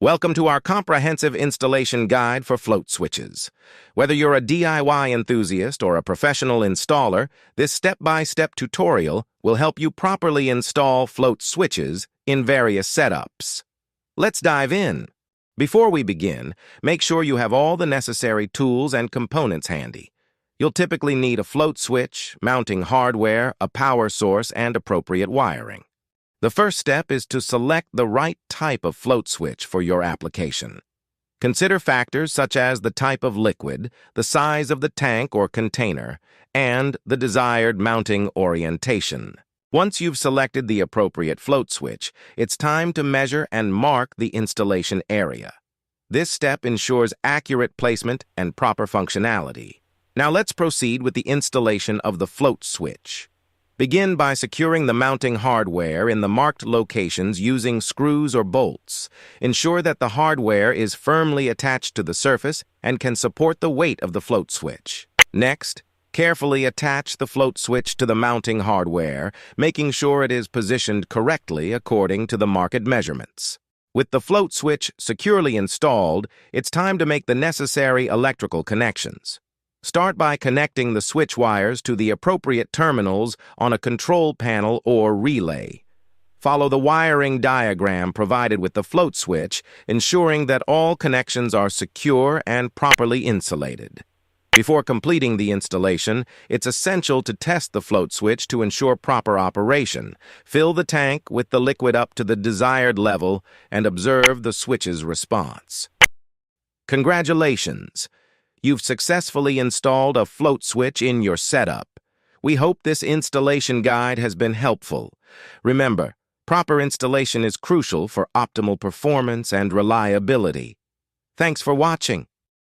Welcome to our comprehensive installation guide for float switches. Whether you're a DIY enthusiast or a professional installer, this step-by-step tutorial will help you properly install float switches in various setups. Let's dive in. Before we begin, make sure you have all the necessary tools and components handy. You'll typically need a float switch, mounting hardware, a power source, and appropriate wiring. The first step is to select the right type of float switch for your application. Consider factors such as the type of liquid, the size of the tank or container, and the desired mounting orientation. Once you've selected the appropriate float switch, it's time to measure and mark the installation area. This step ensures accurate placement and proper functionality. Now let's proceed with the installation of the float switch. Begin by securing the mounting hardware in the marked locations using screws or bolts. Ensure that the hardware is firmly attached to the surface and can support the weight of the float switch. Next, carefully attach the float switch to the mounting hardware, making sure it is positioned correctly according to the marked measurements. With the float switch securely installed, it's time to make the necessary electrical connections. Start by connecting the switch wires to the appropriate terminals on a control panel or relay. Follow the wiring diagram provided with the float switch, ensuring that all connections are secure and properly insulated. Before completing the installation, it's essential to test the float switch to ensure proper operation. Fill the tank with the liquid up to the desired level and observe the switch's response. Congratulations! You've successfully installed a float switch in your setup. We hope this installation guide has been helpful. Remember, proper installation is crucial for optimal performance and reliability. Thanks for watching.